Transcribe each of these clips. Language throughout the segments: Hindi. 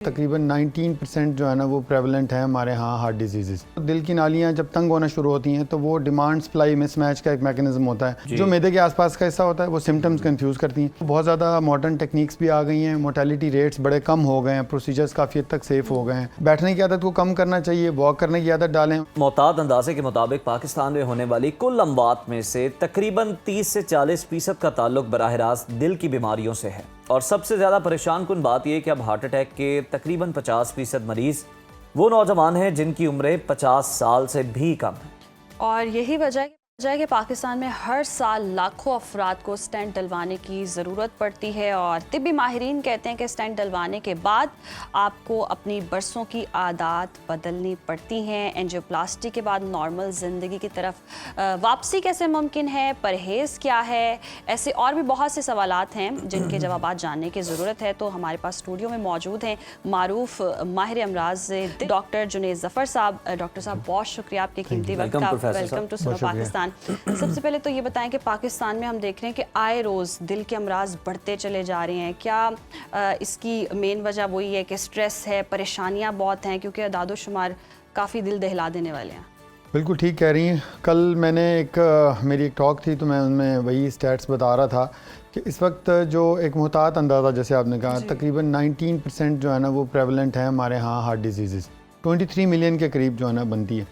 तकरीबन 19% जो है ना वो प्रेवलेंट है हमारे यहाँ हार्ट डिजीज़। दिल की नालियाँ जब तंग होना शुरू होती हैं तो वो डिमांड सप्लाई मिसमैच का एक मैकेनिज्म होता है जो मैदे के आसपास का हिस्सा होता है, वो सिम्टम्स कंफ्यूज करती हैं। बहुत ज़्यादा मॉडर्न टेक्निक्स भी आ गई हैं, मोर्टेलिटी रेट्स बड़े कम हो गए हैं, प्रोसीजर्स काफ़ी हद तक सेफ हो गए हैं। बैठने की आदत को कम करना चाहिए, वॉक करने की आदत डालें। मोहतात अंदाजे के मुताबिक पाकिस्तान में होने वाली कुल अमवात में से तकरीबन 30 से 40% का ताल्लुक बराह रास्त दिल की बीमारियों से है। और सबसे ज़्यादा परेशान कुन बात यह कि अब हार्ट अटैक के तकरीबन 50% मरीज़ वो नौजवान हैं जिनकी उम्रें 50 साल से भी कम है। और यही वजह है कि पाकिस्तान में हर साल लाखों अफराद को स्टेंट डलवाने की ज़रूरत पड़ती है। और तिब्बी माहिरीन कहते हैं कि स्टेंट डलवाने के बाद आपको अपनी बरसों की आदत बदलनी पड़ती हैं। एंजियोप्लास्टी के बाद नॉर्मल ज़िंदगी की तरफ वापसी कैसे मुमकिन है, परहेज़ क्या है, ऐसे और भी बहुत से सवालात हैं जिनके जवाब जानने की ज़रूरत है। तो हमारे पास स्टूडियो में मौजूद हैं मारूफ माहिर अमराज डॉक्टर जुनेद ज़फ़र साहब। डॉक्टर साहब बहुत शुक्रिया आपके कीमती वक्त का। वेलकम टू सुनो पाकिस्तान। सबसे पहले तो ये बताएं कि पाकिस्तान में हम देख रहे हैं कि आए रोज़ दिल के अमराज बढ़ते चले जा रहे हैं। क्या इसकी मेन वजह वही है कि स्ट्रेस है, परेशानियां बहुत हैं, क्योंकि अदादोशुमार काफ़ी दिल दहला देने वाले हैं? बिल्कुल ठीक कह रही हैं। कल मैंने मेरी एक टॉक थी तो मैं उनमें वही स्टैट्स बता रहा था कि इस वक्त जो एक मुहतात अंदाज़ा जैसे आपने कहा तकरीबन 19% जो है ना वो प्रेवलेंट है हमारे यहाँ हार्ट डिजीज़। 23 मिलियन के करीब जो है ना बनती है।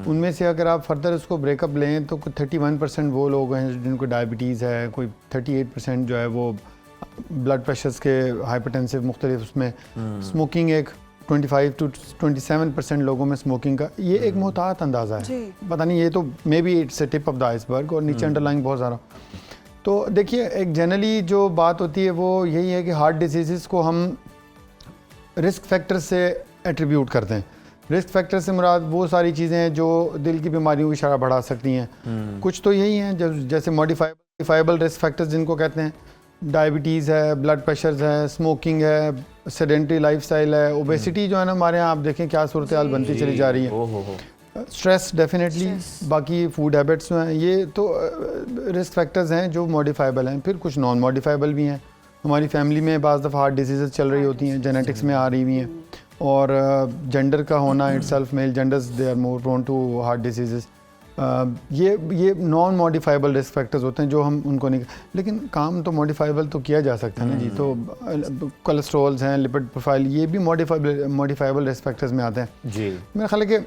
उनमें से अगर आप फर्दर उसको ब्रेकअप लें तो 31% वो लोग हैं जिनको डायबिटीज़ है, कोई 38% जो है वो ब्लड प्रेशर्स के हाइपरटेंसिव मुख्तलिफ, उसमें स्मोकिंग एक 25 to 27% लोगों में स्मोकिंग का ये एक मुहतात अंदाज़ा है। पता नहीं, ये तो may be it's a tip of the iceberg और नीचे अंडरलाइंग बहुत सारा। तो देखिए, एक जनरली जो बात होती है वो यही है कि हार्ट डिजीज़ को हम रिस्क फैक्टर से एट्रीब्यूट करते हैं। रिस्क फैक्टर से मुराद वो सारी चीज़ें हैं जो दिल की बीमारियों की शरह बढ़ा सकती हैं। कुछ तो यही हैं जैसे मॉडिफाइबल रिस्क फैक्टर्स जिनको कहते हैं, डायबिटीज़ है, ब्लड प्रेशर्स है, स्मोकिंग है, सेडेंटरी लाइफस्टाइल है, ओबेसिटी जो है ना हमारे यहाँ आप देखें क्या सूरत हाल बनती चली जा रही है, स्ट्रेस डेफिनेटली, बाकी फूड हैबिट्स जो हैं, ये तो रिस्क फैक्टर्स हैं जो मॉडिफाइबल हैं। फिर कुछ नॉन मॉडिफाइबल भी हैं। हमारी फैमिली में बाज़ दफ़ा हार्ट डिजीज़ चल रही होती हैं, जेनेटिक्स में आ रही हुई हैं, और जेंडर का होना itself, male genders they are more prone to heart disease. ये नॉन मॉडिफाइबल रिस्क फैक्टर्स होते हैं जो हम उनको नहीं, लेकिन काम तो मॉडिफाइबल तो किया जा सकता है ना जी। तो कोलेस्ट्रॉल्स हैं, लिपिड प्रोफाइल, ये भी मॉडिफाइबल रिस्क फैक्टर्स में आते हैं जी। मेरा ख्याल है कि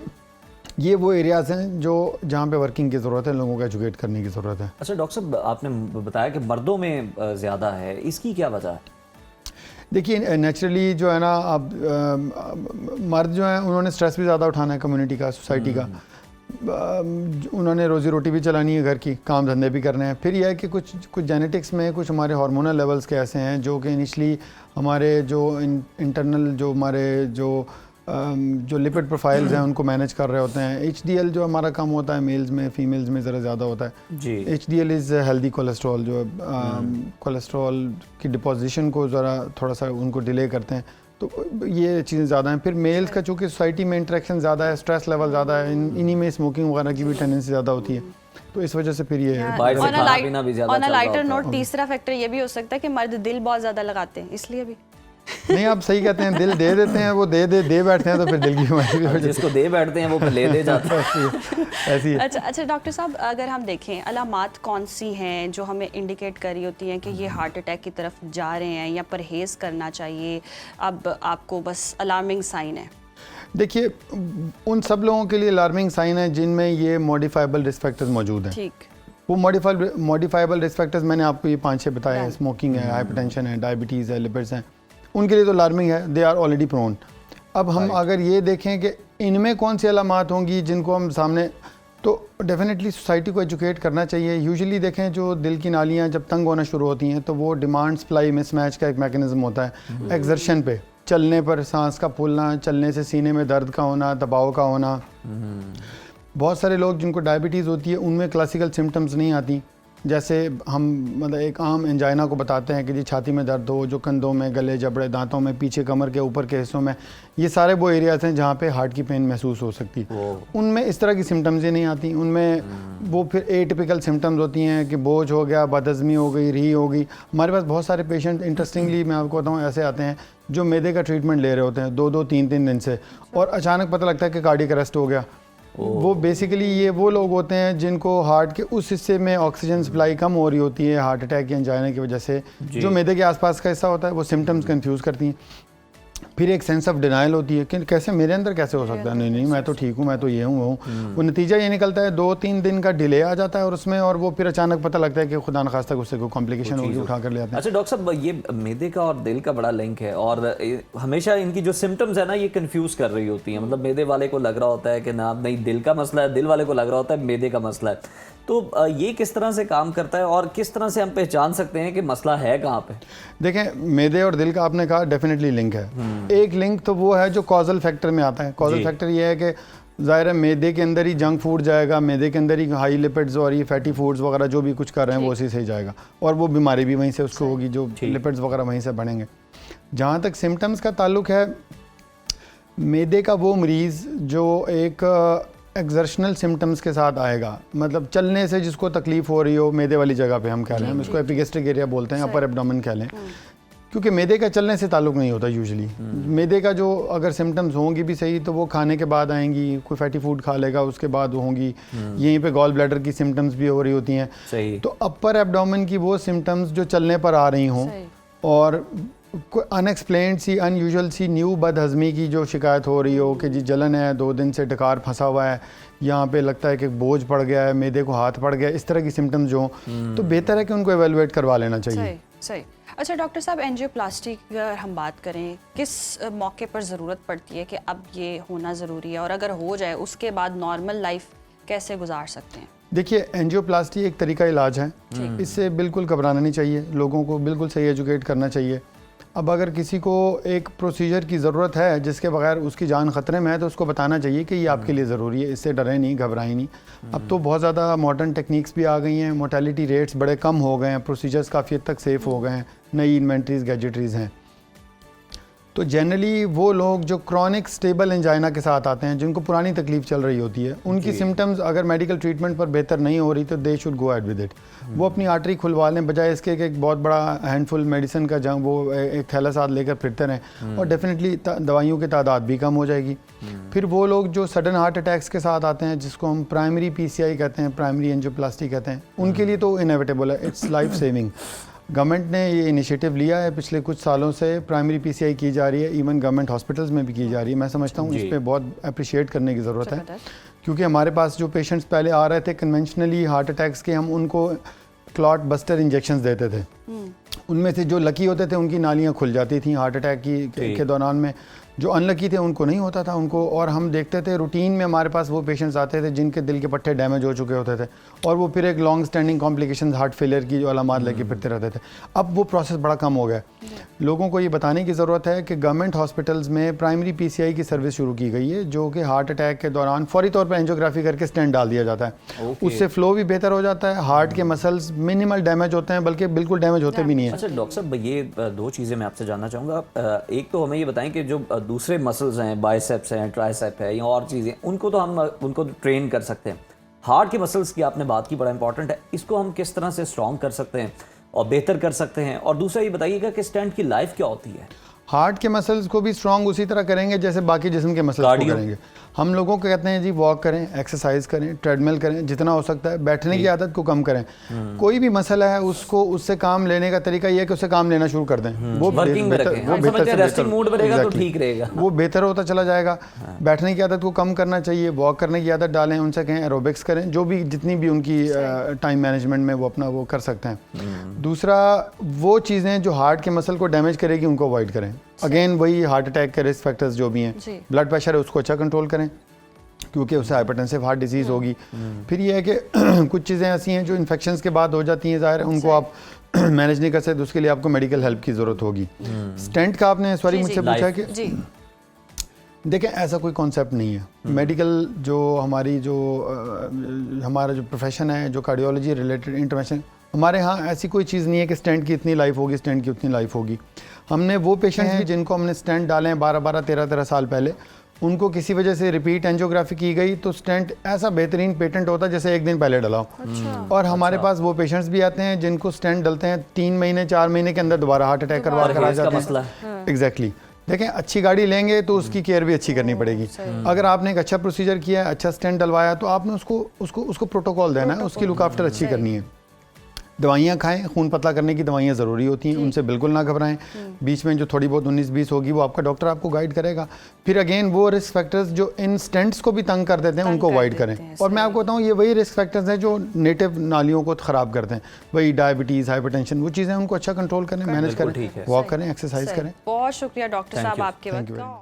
ये वो एरियाज़ हैं जो जहाँ पे वर्किंग की ज़रूरत है, लोगों को एजुकेट करने की ज़रूरत है। अच्छा डॉक्टर साहब, आपने बताया कि मर्दों में ज़्यादा है, इसकी क्या वजह है? देखिए, नेचुरली जो है ना, अब मर्द जो हैं उन्होंने स्ट्रेस भी ज़्यादा उठाना है कम्युनिटी का, सोसाइटी का। उन्होंने रोज़ी रोटी भी चलानी है, घर की काम धंधे भी करने हैं। फिर यह है कि कुछ जेनेटिक्स में कुछ हमारे हार्मोनल लेवल्स के ऐसे हैं जो कि इनिशली हमारे जो इंटरनल जो हमारे जो लिपिड प्रोफाइल्स हैं उनको मैनेज कर रहे होते हैं। HDL जो हमारा कम होता है मेल्स में, फीमेल्स में ज़रा ज़्यादा होता है जी। HDL इज़ हेल्दी कोलेस्ट्रॉल, जो कोलेस्ट्रॉल की डिपोजिशन को ज़रा थोड़ा सा उनको डिले करते हैं, तो ये चीज़ें ज़्यादा हैं। फिर मेल्स का चूँकि सोसाइटी में इंटरेक्शन ज़्यादा है, स्ट्रेस लेवल ज़्यादा है, इन्हीं में स्मोकिंग वगैरह की भी टेंडेंसी ज़्यादा होती है, तो इस वजह से फिर ये ऑन अ लाइटर नोट तीसरा फैक्टर ये भी हो सकता है कि मर्द दिल बहुत ज़्यादा लगाते हैं, इसलिए भी नहीं, आप सही कहते हैं, दिल दे देते हैं, वो दे बैठते हैं, तो फिर दिल की बीमारी भी हो जाती है। जिसको दे बैठते हैं वो फिर ले दे जाते हैं ऐसी। अच्छा डॉक्टर साहब, अगर हम देखें अलामात कौन सी हैं जो हमें इंडिकेट करी होती हैं कि ये हार्ट अटैक की तरफ जा रहे हैं या परहेज़ करना चाहिए, अब आपको बस अलार्मिंग साइन है? देखिए, उन सब लोगों के लिए अलार्मिंग साइन है जिनमें ये मॉडिफाइबल रिस्क फैक्टर्स मौजूद हैं। ठीक, वो मॉडिफाइबल रिस्क फैक्टर्स मैंने आपको ये 5-6 बताए हैं, स्मोकिंग है, हाइपरटेंशन है, डायबिटीज़ है, लिपिड्स हैं, उनके लिए तो अलार्मिंग है, दे आर ऑलरेडी प्रोन। अब हम अगर ये देखें कि इनमें कौन सी अलामात होंगी जिनको हम सामने, तो डेफिनेटली सोसाइटी को एजुकेट करना चाहिए। यूजुअली देखें, जो दिल की नालियाँ जब तंग होना शुरू होती हैं तो वो डिमांड सप्लाई मिसमैच का एक मैकेनिज्म होता है। एक्सर्शन पे, चलने पर सांस का फूलना, चलने से सीने में दर्द का होना, दबाव का होना। बहुत सारे लोग जिनको डायबिटीज़ होती है उनमें क्लासिकल सिम्टम्स नहीं आती, जैसे हम मतलब एक आम एंजाइना को बताते हैं कि जी छाती में दर्द हो, जो कंधों में, गले, जबड़े, दांतों में, पीछे कमर के ऊपर के हिस्सों में, ये सारे वो एरियाज हैं जहाँ पे हार्ट की पेन महसूस हो सकती है। उनमें इस तरह की सिम्टम्स ही नहीं आती। उनमें वो फिर एटिपिकल सिम्टम्स होती हैं कि बोझ हो गया, बदहज़मी हो गई, री हो गई। हमारे पास बहुत सारे पेशेंट इंटरेस्टिंगली मैं आपको बताऊँ ऐसे आते हैं जो मैदे का ट्रीटमेंट ले रहे होते हैं 2-2, 3-3 दिन से, और अचानक पता लगता है कि कार्डियक अरेस्ट हो गया। वो बेसिकली ये वो लोग होते हैं जिनको हार्ट के उस हिस्से में ऑक्सीजन सप्लाई कम हो रही होती है हार्ट अटैक या एंजाइना की वजह से। जो मैदे के आसपास का हिस्सा होता है वो सिम्टम्स कंफ्यूज करती हैं। फिर एक सेंस ऑफ डिनाइल होती है कि कैसे मेरे अंदर कैसे हो सकता है, नहीं नहीं मैं तो ठीक हूँ, मैं तो ये हूँ वो हूँ। वो नतीजा ये निकलता है 2-3 दिन का डिले आ जाता है और उसमें, और वो फिर अचानक पता लगता है कि खुदा न खास्ता उससे कोई कॉम्प्लिकेशन होगी, उठा कर ले आते हैं। अच्छा डॉक्टर साहब, ये मैदे का और दिल का बड़ा लिंक है और हमेशा इनकी जो सिम्टम्स है ना ये कंफ्यूज कर रही होती हैं। मतलब मैदे वाले को लग रहा होता है कि ना नहीं दिल का मसला है, दिल वाले को लग रहा होता है मैदे का मसला है। तो ये किस तरह से काम करता है और किस तरह से हम पहचान सकते हैं कि मसला है कहाँ पे? देखें, मैदे और दिल का आपने कहा डेफिनेटली लिंक है। एक लिंक तो वो है जो कॉजल फैक्टर में आता है। कॉजल फैक्टर ये है कि ज़ाहिर है मैदे के अंदर ही जंक फूड जाएगा, मैदे के अंदर ही हाई लिपिड्स और ये फैटी फूड्स वगैरह जो भी कुछ कर रहे हैं वो उसी से ही जाएगा, और वो बीमारी भी वहीं से उसको होगी, जो लिपिड्स वगैरह वहीं से बढ़ेंगे। जहाँ तक सिम्टम्स का ताल्लुक है, मैदे का वो मरीज़ जो एक एक्सर्शनल सिम्टम्स के साथ आएगा, मतलब चलने से जिसको तकलीफ हो रही हो मैदे वाली जगह पे, हम कह रहे हैं, हम इसको एपिगेस्ट्रिक एरिया बोलते हैं, अपर एब्डोमेन कह लें, क्योंकि मैदे का चलने से ताल्लुक नहीं होता यूजुअली। मैदे का जो अगर सिम्टम्स होंगी भी सही तो वो खाने के बाद आएंगी, कोई फैटी फूड खा लेगा उसके बाद होंगी, यहीं पे गॉल ब्लैडर की सिम्टम्स भी हो रही होती हैं। तो अपर एब्डोमेन की वो सिम्टम्स जो चलने पर आ रही हों और कोई अनएक्सप्लेन्ड सी, अनयूजुअल सी न्यू बदहज़मी की जो शिकायत हो रही हो कि जी जलन है, 2 दिन से डकार फंसा हुआ है, यहाँ पे लगता है कि बोझ पड़ गया है, मैदे को हाथ पड़ गया, इस तरह की सिम्टम्स जो तो बेहतर है कि उनको एवेलुएट करवा लेना चाहिए। सही। अच्छा डॉक्टर साहब, एंजियोप्लास्टी की अगर हम बात करें, किस मौके पर ज़रूरत पड़ती है कि अब ये होना ज़रूरी है, और अगर हो जाए उसके बाद नॉर्मल लाइफ कैसे गुजार सकते हैं? देखिए, एंजियोप्लास्टी एक तरीका इलाज है, इससे बिल्कुल घबराना नहीं चाहिए, लोगों को बिल्कुल सही एजुकेट करना चाहिए। अब अगर किसी को एक प्रोसीजर की ज़रूरत है जिसके बगैर उसकी जान ख़तरे में है तो उसको बताना चाहिए कि ये आपके लिए ज़रूरी है, इससे डरें नहीं, घबराएं नहीं। अब तो बहुत ज़्यादा मॉडर्न टेक्निक्स भी आ गई हैं, मोर्टेलिटी रेट्स बड़े कम हो गए हैं, प्रोसीजर्स काफ़ी हद तक सेफ़ हो गए हैं, नई इन्वेंटरीज गैजेटरीज़ हैं। तो जनरली वो लोग जो क्रॉनिक स्टेबल एंजाइना के साथ आते हैं, जिनको पुरानी तकलीफ चल रही होती है, उनकी सिम्टम्स अगर मेडिकल ट्रीटमेंट पर बेहतर नहीं हो रही तो they should go ahead with it. वो अपनी आर्टरी खुलवा लें, बजाय इसके कि एक बहुत बड़ा हैंडफुल मेडिसिन का जहाँ वो एक थैला साथ लेकर फिरते रहें, और डेफिनेटली दवाइयों की तादाद भी कम हो जाएगी। फिर वो लोग जो सडन हार्ट अटैक्स के साथ आते हैं, जिसको हम प्राइमरी PCI कहते हैं, प्राइमरी एंजियोप्लास्टी कहते हैं, उनके लिए तो इनएविटेबल है, इट्स लाइफ सेविंग। गवर्नमेंट ने ये इनिशिएटिव लिया है, पिछले कुछ सालों से प्राइमरी PCI की जा रही है, इवन गवर्नमेंट हॉस्पिटल्स में भी की जा रही है। मैं समझता हूँ इस पर बहुत अप्रिशिएट करने की ज़रूरत है, क्योंकि हमारे पास जो पेशेंट्स पहले आ रहे थे कन्वेंशनली हार्ट अटैक्स के, हम उनको क्लॉट बस्टर इंजेक्शंस देते थे। उनमें से जो लकी होते थे उनकी नालियाँ खुल जाती थी हार्ट अटैक के दौरान में, जो अनलकी थे उनको नहीं होता था उनको। और हम देखते थे रूटीन में हमारे पास वो पेशेंट्स आते थे जिनके दिल के पट्टे डैमेज हो चुके होते थे, और वो फिर एक long standing complications heart failure की जो अलामात लेके फिरते रहते थे। अब वो प्रोसेस बड़ा कम हो गया। लोगों को ये बताने की ज़रूरत है कि गवर्नमेंट हॉस्पिटल्स में प्राइमरी PCI की सर्विस शुरू की गई है, जो कि हार्ट अटैक के दौरान फौरी तौर पर एंजियोग्राफी करके स्टेंट डाल दिया जाता है। उससे फ्लो भी बेहतर हो जाता है, हार्ट के मसल्स मिनिमल डैमेज होते हैं, बल्कि बिल्कुल डैमेज होते भी नहीं है। अच्छा डॉक्टर साहब, ये 2 चीज़ें मैं आपसे जानना चाहूँगा। एक तो हमें ये बताएं कि जो दूसरे मसल्स हैं, बाइसेप्स हैं, ट्राइसेप है या और चीज़ें, उनको तो हम उनको ट्रेन कर सकते हैं। हार्ट के मसल्स की आपने बात की, बड़ा इंपॉर्टेंट है, इसको हम किस तरह से स्ट्रॉन्ग कर सकते हैं और बेहतर कर सकते हैं? और दूसरा ये बताइएगा कि स्टेंट की लाइफ क्या होती है? हार्ट के मसल्स को भी स्ट्रॉन्ग उसी तरह करेंगे जैसे बाकी जिस्म के मसल्स को करेंगे। हम लोगों को कहते हैं जी वॉक करें, एक्सरसाइज करें, ट्रेडमिल करें, जितना हो सकता है बैठने की आदत को कम करें। कोई भी मसला है उसको उससे काम लेने का तरीका ये है कि उससे काम लेना शुरू कर दें। वो बेहतर होता चला जाएगा। बैठने की आदत को कम करना चाहिए, वॉक करने की आदत डालें, उनसे कहें एरोबिक्स करें, जो भी जितनी भी उनकी टाइम मैनेजमेंट में वो अपना वो कर सकते हैं। दूसरा, वो चीज़ें जो हार्ट के मसल को डैमेज करेगी उनको अवॉइड करें। अगेन वही हार्ट अटैक के रिस्क फैक्टर्स जो भी हैं, ब्लड प्रेशर है उसको अच्छा कंट्रोल करें, क्योंकि उससे हाइपरटेंसिव हार्ट डिजीज़ होगी। फिर ये है कि कुछ चीज़ें ऐसी हैं जो इन्फेक्शंस के बाद हो जाती हैं, ज़ाहिर है उनको आप मैनेज नहीं कर सकते, उसके लिए आपको मेडिकल हेल्प की ज़रूरत होगी। स्टेंट का आपने सॉरी मुझसे पूछा कि देखें ऐसा कोई कॉन्सेप्ट नहीं है। मेडिकल जो हमारी जो हमारा जो प्रोफेशन है, जो कार्डियोलॉजी रिलेटेड इंटरवेंशन, हमारे यहाँ ऐसी कोई चीज़ नहीं है कि स्टेंट की इतनी लाइफ होगी, स्टेंट की उतनी लाइफ होगी। हमने वो पेशेंट हैं जिनको हमने स्टेंट डाले हैं 12-12, 13-13 साल पहले, उनको किसी वजह से रिपीट एंजियोग्राफी की गई तो स्टेंट ऐसा बेहतरीन पेटेंट होता है जैसे एक दिन पहले डलाओ। और हमारे पास वो पेशेंट्स भी आते हैं जिनको स्टेंट डलते हैं 3 महीने 4 महीने के अंदर दोबारा हार्ट अटैक करवा कर आ जाते हैं। एग्जैक्टली। देखें अच्छी गाड़ी लेंगे तो उसकी केयर भी अच्छी करनी पड़ेगी। अगर आपने एक अच्छा प्रोसीजर किया है, अच्छा स्टेंट डलवाया, तो आपने उसको प्रोटोकॉल देना है, उसकी लुक आफ्टर अच्छी करनी है। दवाइयाँ खाएं, खून पतला करने की दवाइयाँ ज़रूरी होती हैं, उनसे बिल्कुल ना घबराएं। बीच में जो थोड़ी बहुत 19-20 होगी वो आपका डॉक्टर आपको गाइड करेगा। फिर अगेन वो रिस्क फैक्टर्स जो इन स्टेंट्स को भी तंग कर देते हैं उनको अवॉइड करें। और मैं आपको बताऊँ ये वही रिस्क फैक्टर्स हैं जो नेटिव नालियों को ख़राब करते हैं, वही डायबिटीज़, हाइपरटेंशन, वो चीज़ें उनको अच्छा कंट्रोल करें, मैनेज करें, वॉक करें, एक्सरसाइज करें। बहुत शुक्रिया डॉक्टर साहब आपके वक्त का।